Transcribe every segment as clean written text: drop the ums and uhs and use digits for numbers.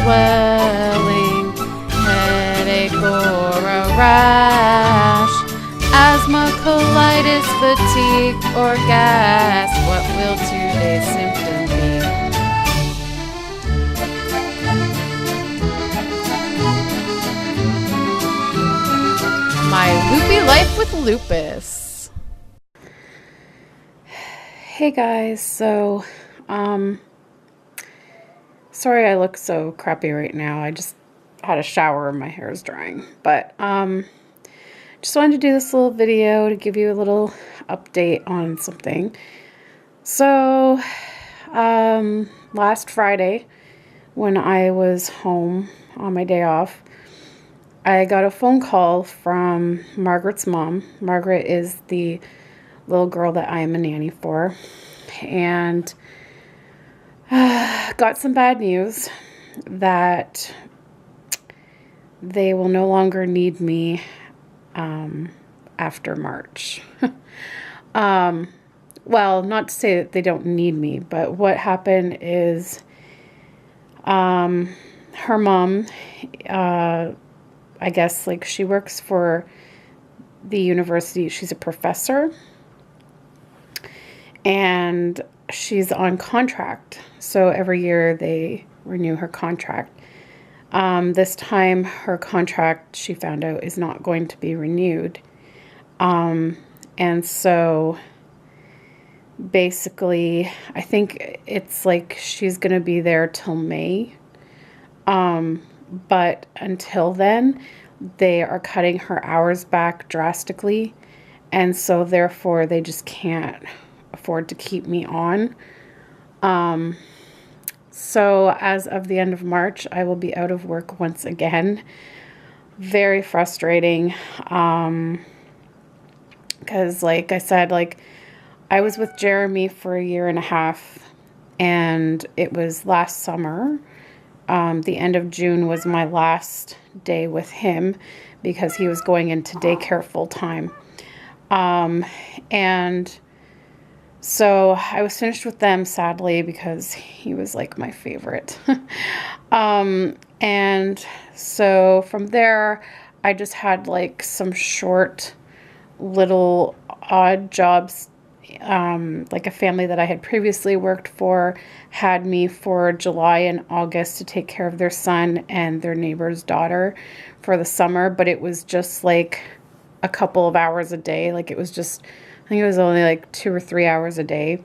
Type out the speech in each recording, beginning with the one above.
swelling, headache or a rash, asthma, colitis, fatigue, or gas. What will today's symptom be? My Loopy Life with Lupus. Hey guys, so, sorry I look so crappy right now. I just had a shower and my hair is drying. But, just wanted to do this little video to give you a little update on something. So, last Friday, when I was home on my day off, I got a phone call from Margaret's mom. Margaret is the little girl that I am a nanny for, and got some bad news that they will no longer need me after March. Well, not to say that they don't need me, but what happened is her mom, I guess, like, she works for the university. She's a professor, and she's on contract. So every year they renew her contract. This time her contract, she found out, is not going to be renewed. And so basically, I think it's like she's going to be there till May. But until then, they are cutting her hours back drastically. And so therefore they just can't afford to keep me on. So as of the end of March, I will be out of work once again. Very frustrating. Because like I said, like, I was with Jeremy for 1.5 years, and it was last summer. The end of June was my last day with him because he was going into daycare full time. And so I was finished with them, sadly, because he was like my favorite. And so from there, I just had like some short little odd jobs. Like a family that I had previously worked for had me for July and August to take care of their son and their neighbor's daughter for the summer, but it was just like a couple of hours a day. Like, it was just, I think it was only like 2 or 3 hours a day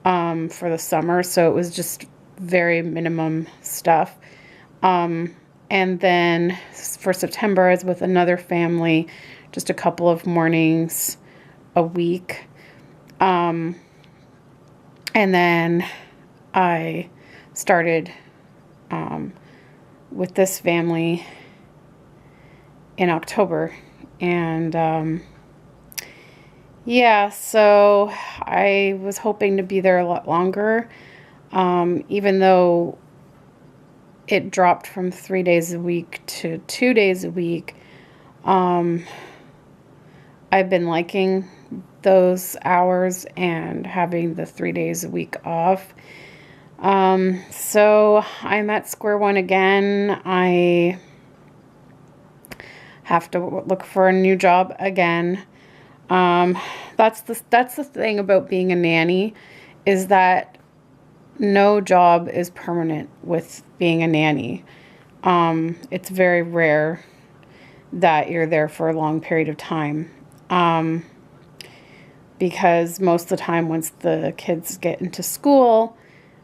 for the summer, so it was just very minimum stuff. And then for September, I was with another family, just a couple of mornings a week. And then I started with this family in October. And yeah, so I was hoping to be there a lot longer, even though it dropped from 3 days a week to 2 days a week. I've been liking those hours and having the 3 days a week off. So I'm at square one again. I have to look for a new job again. That's the thing about being a nanny, is that no job is permanent with being a nanny. It's very rare that you're there for a long period of time. Because most of the time, once the kids get into school,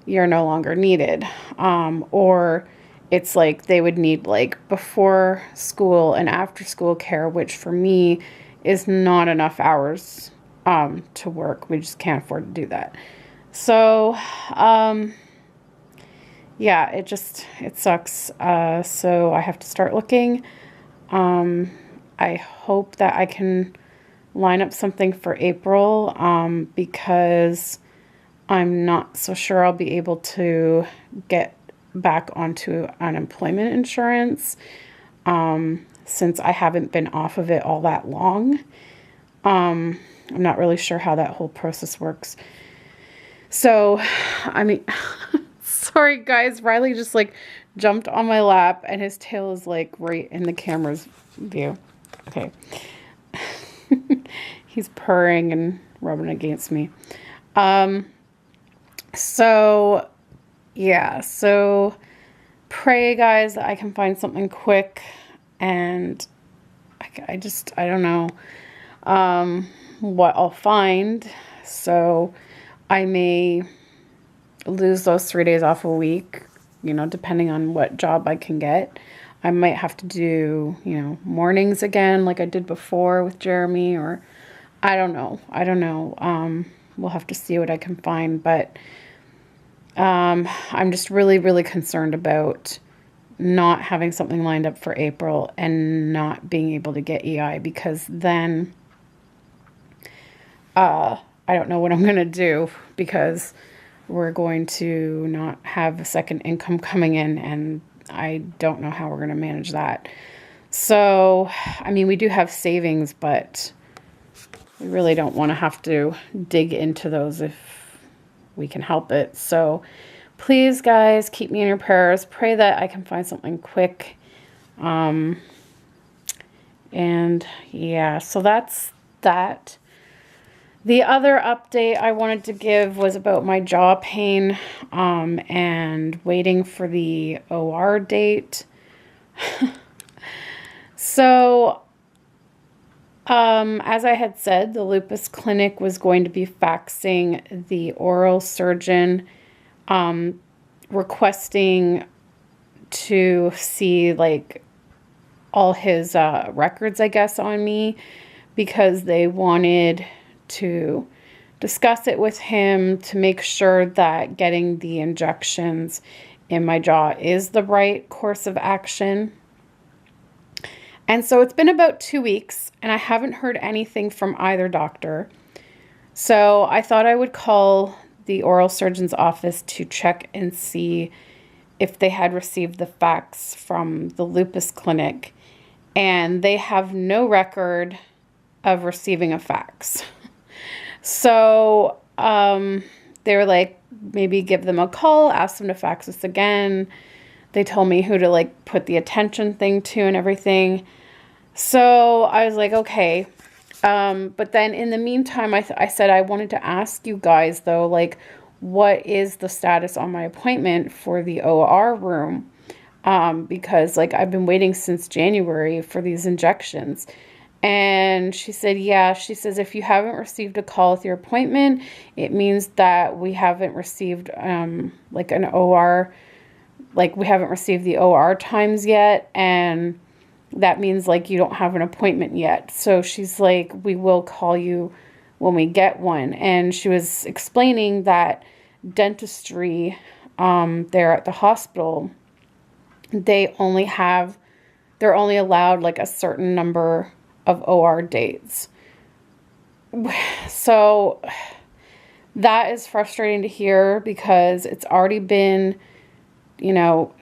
you're no longer needed. Or it's like they would need like before school and after school care, which for me is not enough hours to work. We just can't afford to do that. So, yeah, it sucks. So I have to start looking. I hope that I can line up something for April, because I'm not so sure I'll be able to get back onto unemployment insurance, since I haven't been off of it all that long. I'm not really sure how that whole process works. So, I mean, sorry guys, Riley just like jumped on my lap, and his tail is like right in the camera's view. Okay. He's purring and rubbing against me. So yeah, so pray, guys, that I can find something quick, and I don't know what I'll find. So I may lose those 3 days off a week, depending on what job I can get. I might have to do, mornings again like I did before with Jeremy, or I don't know. We'll have to see what I can find, but I'm just really, really concerned about not having something lined up for April and not being able to get EI, because then I don't know what I'm going to do, because we're going to not have a second income coming in, and I don't know how we're going to manage that. So, I mean, we do have savings, but we really don't want to have to dig into those if we can help it. So please, guys, keep me in your prayers. Pray that I can find something quick. And yeah, so that's that. The other update I wanted to give was about my jaw pain, and waiting for the OR date. So, as I had said, the lupus clinic was going to be faxing the oral surgeon, requesting to see like all his records, I guess, on me, because they wanted to discuss it with him to make sure that getting the injections in my jaw is the right course of action. And so it's been about 2 weeks, and I haven't heard anything from either doctor. So I thought I would call the oral surgeon's office to check and see if they had received the fax from the lupus clinic. And they have no record of receiving a fax. So they were like, maybe give them a call, ask them to fax us again. They told me who to like put the attention thing to and everything. So I was like, okay. But then in the meantime, I said I wanted to ask you guys though, like, what is the status on my appointment for the OR room? Because like I've been waiting since January for these injections. And she said, yeah, she says, if you haven't received a call with your appointment, it means that we haven't received like an OR, like we haven't received the OR times yet. And that means like you don't have an appointment yet. So she's like, we will call you when we get one. And she was explaining that dentistry there at the hospital, they're only allowed like a certain number of OR dates. So that is frustrating to hear, because it's already been,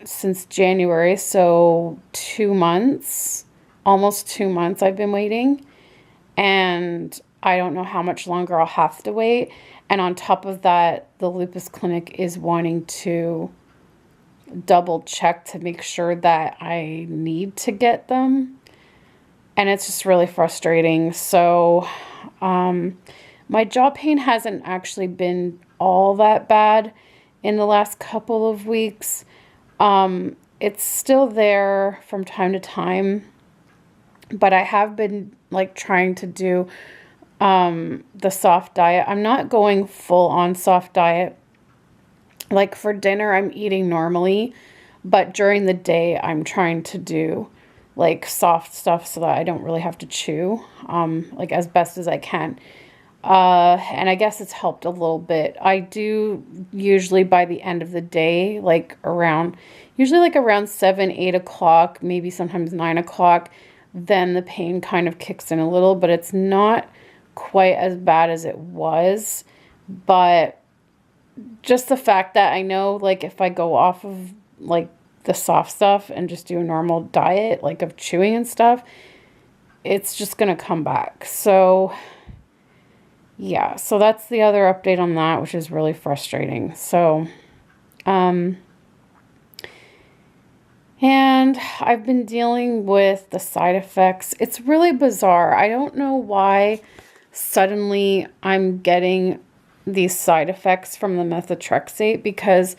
since January. So 2 months, almost 2 months I've been waiting, and I don't know how much longer I'll have to wait. And on top of that, the lupus clinic is wanting to double check to make sure that I need to get them. And it's just really frustrating. So my jaw pain hasn't actually been all that bad in the last couple of weeks. It's still there from time to time, but I have been like trying to do the soft diet. I'm not going full on soft diet. Like for dinner, I'm eating normally, but during the day, I'm trying to do like soft stuff so that I don't really have to chew, like as best as I can. And I guess it's helped a little bit. I do usually by the end of the day, usually around 7, 8 o'clock, maybe sometimes 9 o'clock, then the pain kind of kicks in a little, but it's not quite as bad as it was. But just the fact that I know, like, if I go off of like the soft stuff and just do a normal diet, like of chewing and stuff, it's just going to come back. So yeah, so that's the other update on that, which is really frustrating. So, And I've been dealing with the side effects. It's really bizarre. I don't know why suddenly I'm getting these side effects from the methotrexate, because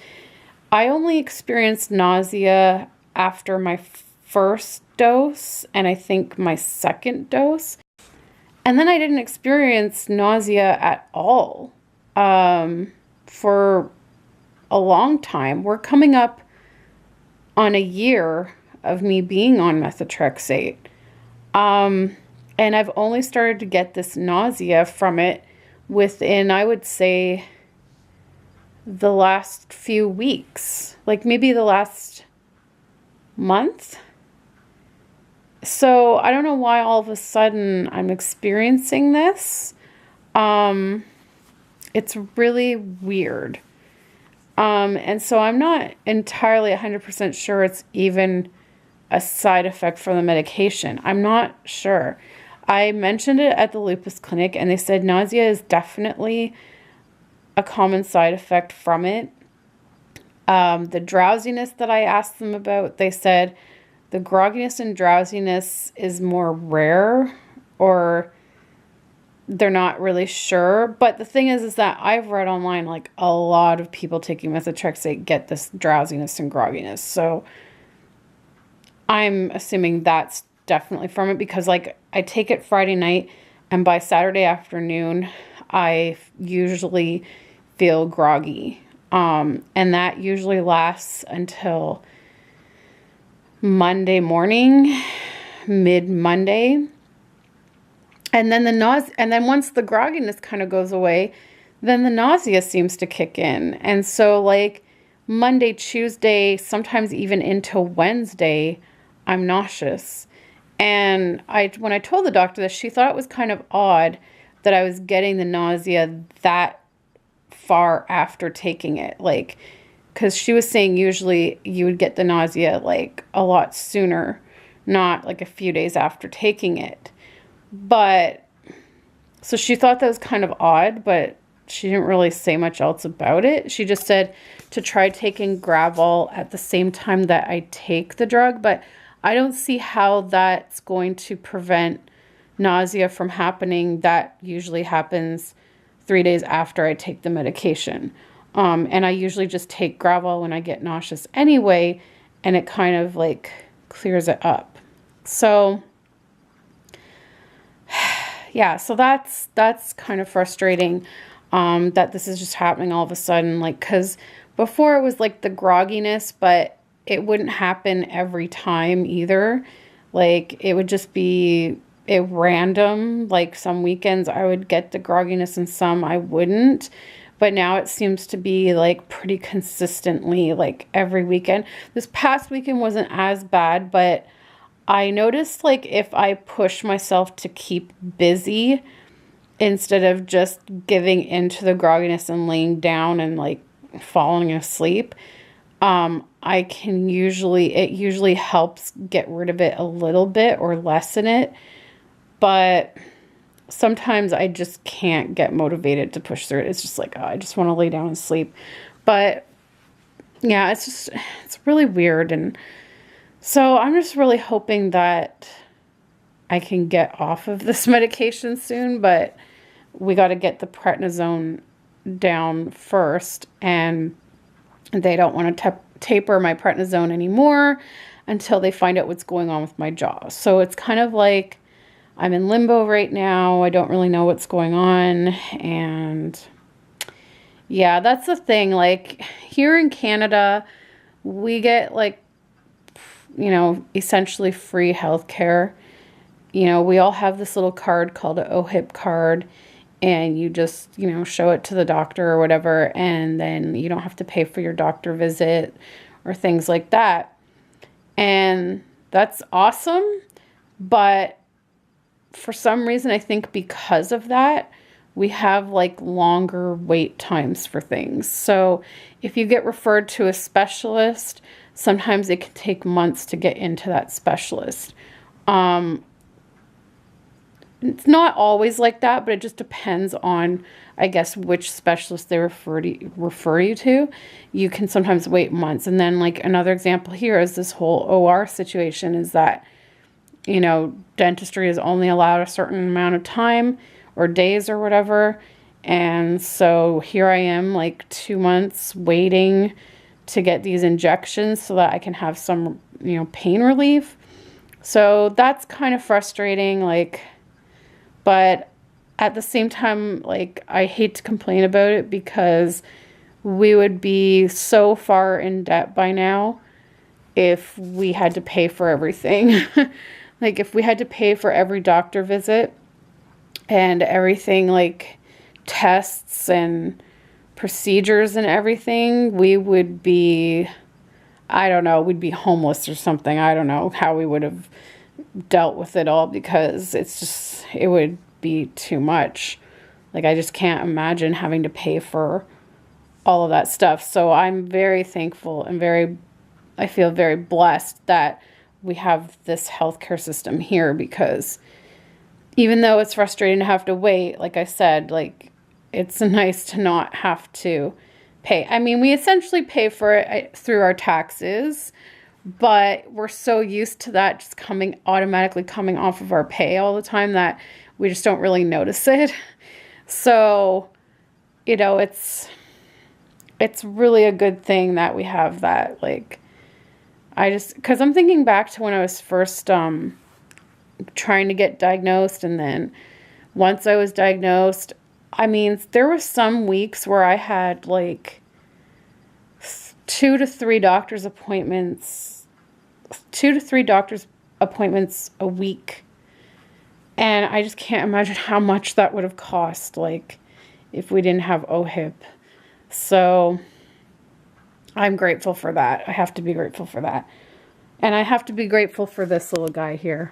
I only experienced nausea after my first dose and I think my second dose. And then I didn't experience nausea at all for a long time. We're coming up on a year of me being on methotrexate. And I've only started to get this nausea from it within, I would say, the last few weeks, like maybe the last month. So I don't know why all of a sudden I'm experiencing this. It's really weird. And so I'm not entirely 100% sure it's even a side effect from the medication. I'm not sure. I mentioned it at the lupus clinic and they said nausea is definitely a common side effect from it. The drowsiness that I asked them about, they said the grogginess and drowsiness is more rare, or they're not really sure. But the thing is that I've read online, like a lot of people taking methotrexate get this drowsiness and grogginess. So I'm assuming that's definitely from it, because like I take it Friday night and by Saturday afternoon, I usually feel groggy. And that usually lasts until Monday morning, mid-Monday. And then once the grogginess kind of goes away, then the nausea seems to kick in. And so like Monday, Tuesday, sometimes even into Wednesday, I'm nauseous. And when I told the doctor this, she thought it was kind of odd that I was getting the nausea that far after taking it. Like, because she was saying usually you would get the nausea like a lot sooner, not like a few days after taking it. But so she thought that was kind of odd, but she didn't really say much else about it. She just said to try taking Gravol at the same time that I take the drug, but I don't see how that's going to prevent nausea from happening. That usually happens 3 days after I take the medication. And I usually just take Gravol when I get nauseous anyway, and it kind of like clears it up. So yeah, so that's kind of frustrating, that this is just happening all of a sudden. Like, because before it was like the grogginess, but it wouldn't happen every time either. Like, it would just be random. Like, some weekends I would get the grogginess and some I wouldn't. But now it seems to be like pretty consistently, like every weekend. This past weekend wasn't as bad, but I noticed like if I push myself to keep busy instead of just giving into the grogginess and laying down and like falling asleep, it usually helps get rid of it a little bit or lessen it. But sometimes I just can't get motivated to push through it. It's just like, oh, I just want to lay down and sleep. But yeah, it's really weird. And so I'm just really hoping that I can get off of this medication soon, but we got to get the prednisone down first, and they don't want to taper my prednisone anymore until they find out what's going on with my jaw. So it's kind of like I'm in limbo right now. I don't really know what's going on. And yeah, that's the thing. Like, here in Canada, we get like, essentially free healthcare. We all have this little card called an OHIP card, and you just, show it to the doctor or whatever, and then you don't have to pay for your doctor visit or things like that. And that's awesome. But for some reason, I think because of that, we have like longer wait times for things. So if you get referred to a specialist, sometimes it can take months to get into that specialist. it's not always like that, but it just depends on, I guess, which specialist they refer you to. You can sometimes wait months. And then like another example here is this whole OR situation is that, you know, dentistry is only allowed a certain amount of time or days or whatever. And so here I am like 2 months waiting to get these injections so that I can have some, you know, pain relief. So that's kind of frustrating, like, but at the same time, like, I hate to complain about it because we would be so far in debt by now if we had to pay for everything. Like, if we had to pay for every doctor visit and everything, like tests and procedures and everything, we would be, I don't know, we'd be homeless or something. I don't know how we would have dealt with it all because it's just, it would be too much. Like, I just can't imagine having to pay for all of that stuff. So I'm very thankful and I feel very blessed that we have this healthcare system here, because even though it's frustrating to have to wait, like I said, like, it's nice to not have to pay. I mean, we essentially pay for it through our taxes, but we're so used to that just automatically coming off of our pay all the time that we just don't really notice it. So, you know, it's really a good thing that we have that. Like, because I'm thinking back to when I was first trying to get diagnosed, and then once I was diagnosed, I mean, there were some weeks where I had like 2 to 3 doctor's appointments a week. And I just can't imagine how much that would have cost, like, if we didn't have OHIP. So I'm grateful for that. I have to be grateful for that. And I have to be grateful for this little guy here,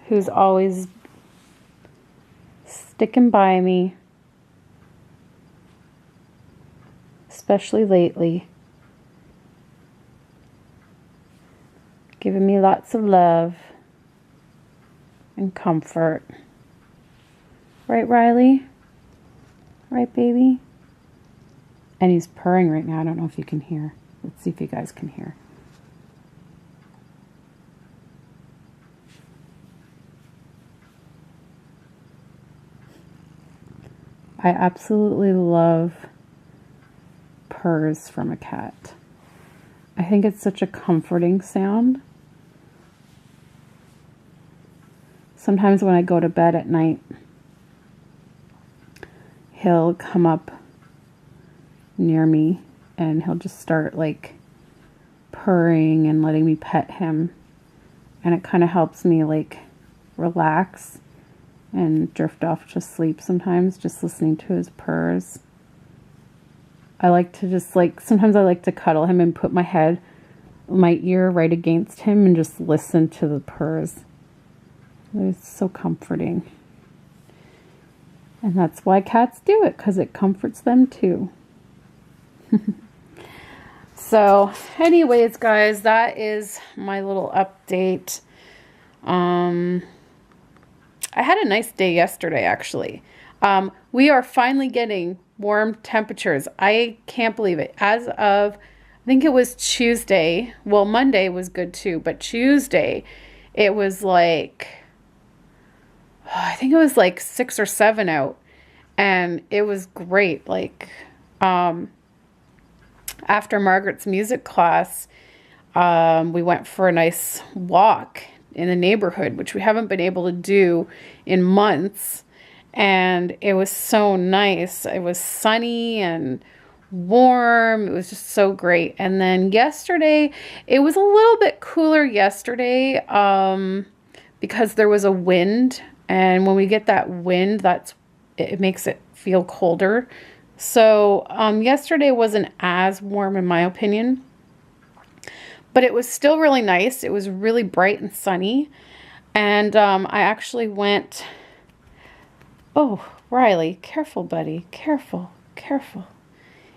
who's always sticking by me, especially lately. Giving me lots of love and comfort. Right, Riley? Right, baby? And he's purring right now. I don't know if you can hear. Let's see if you guys can hear. I absolutely love purrs from a cat. I think it's such a comforting sound. Sometimes when I go to bed at night, he'll come up near me and he'll just start like purring and letting me pet him. And it kind of helps me like relax and drift off to sleep sometimes, just listening to his purrs. I like to just like, sometimes I like to cuddle him and put my ear right against him and just listen to the purrs. It's so comforting. And that's why cats do it, because it comforts them too. So anyways, guys, that is my little update. I had a nice day yesterday, actually. We are finally getting warm temperatures. I can't believe it. As of, I think it was Tuesday. Well, Monday was good too, but Tuesday, it was like, I think it was like 6 or 7 out. And it was great. Like, after Margaret's music class, we went for a nice walk in the neighborhood, which we haven't been able to do in months. And it was so nice. It was sunny and warm. It was just so great. And then yesterday, it was a little bit cooler yesterday, because there was a wind. And when we get that wind, it makes it feel colder. So yesterday wasn't as warm in my opinion, but it was still really nice. It was really bright and sunny. And I actually went, oh, Riley, careful, buddy, careful, careful.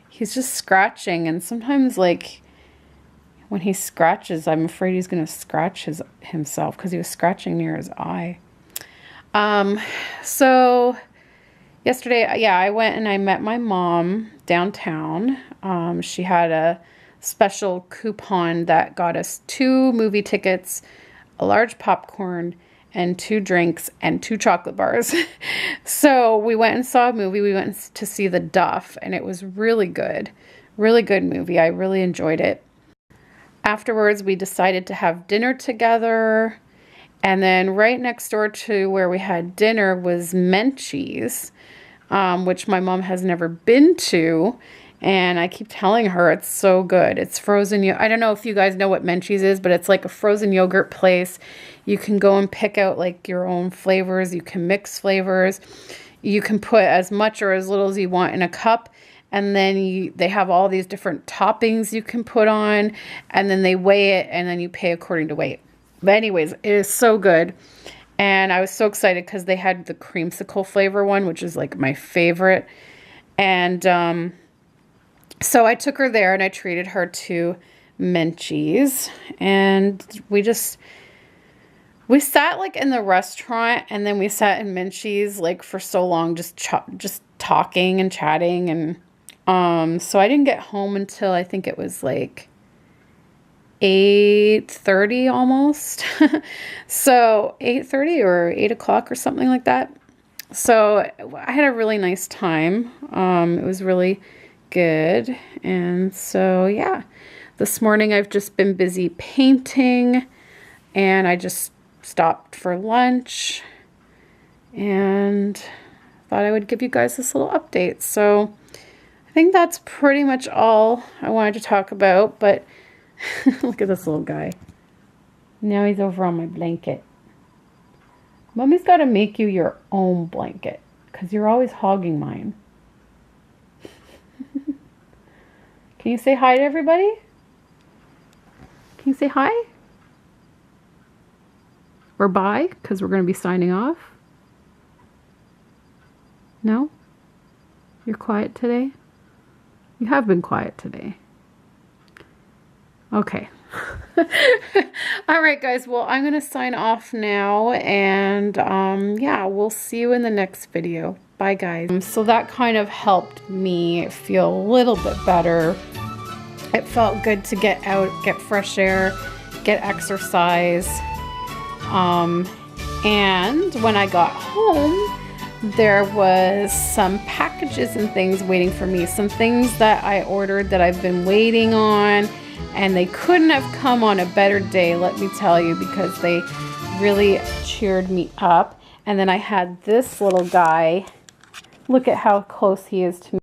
He's just scratching, and sometimes like when he scratches, I'm afraid he's going to scratch himself because he was scratching near his eye. So yesterday, yeah, I went and I met my mom downtown. She had a special coupon that got us 2 movie tickets, a large popcorn, and 2 drinks and 2 chocolate bars. So we went and saw a movie. We went to see The Duff, and it was really good. Really good movie. I really enjoyed it. Afterwards, we decided to have dinner together. And then right next door to where we had dinner was Menchie's, which my mom has never been to. And I keep telling her it's so good. It's frozen. I don't know if you guys know what Menchie's is, but it's like a frozen yogurt place. You can go and pick out like your own flavors. You can mix flavors. You can put as much or as little as you want in a cup. And then they have all these different toppings you can put on. And then they weigh it, and then you pay according to weight. But anyways, it is so good. And I was so excited because they had the creamsicle flavor one, which is like my favorite. And so I took her there and I treated her to Menchie's. And we sat like in the restaurant, and then we sat in Menchie's like for so long, just talking and chatting. And so I didn't get home until I think it was like 8:30 almost. So 8:30 or 8 o'clock or something like that. So I had a really nice time. It was really good. And so yeah, this morning I've just been busy painting, and I just stopped for lunch and thought I would give you guys this little update. So I think that's pretty much all I wanted to talk about, but look at this little guy. Now he's over on my blanket. Mommy's got to make you your own blanket because you're always hogging mine. Can you say hi to everybody? Can you say hi? Or bye, because we're going to be signing off. No? You're quiet today? You have been quiet today. Okay. All right, guys. Well, I'm going to sign off now. And yeah, we'll see you in the next video. Bye, guys. So that kind of helped me feel a little bit better. It felt good to get out, get fresh air, get exercise. And when I got home, there was some packages and things waiting for me. Some things that I ordered that I've been waiting on, and they couldn't have come on a better day, let me tell you, because they really cheered me up. And then I had this little guy. Look at how close he is to me.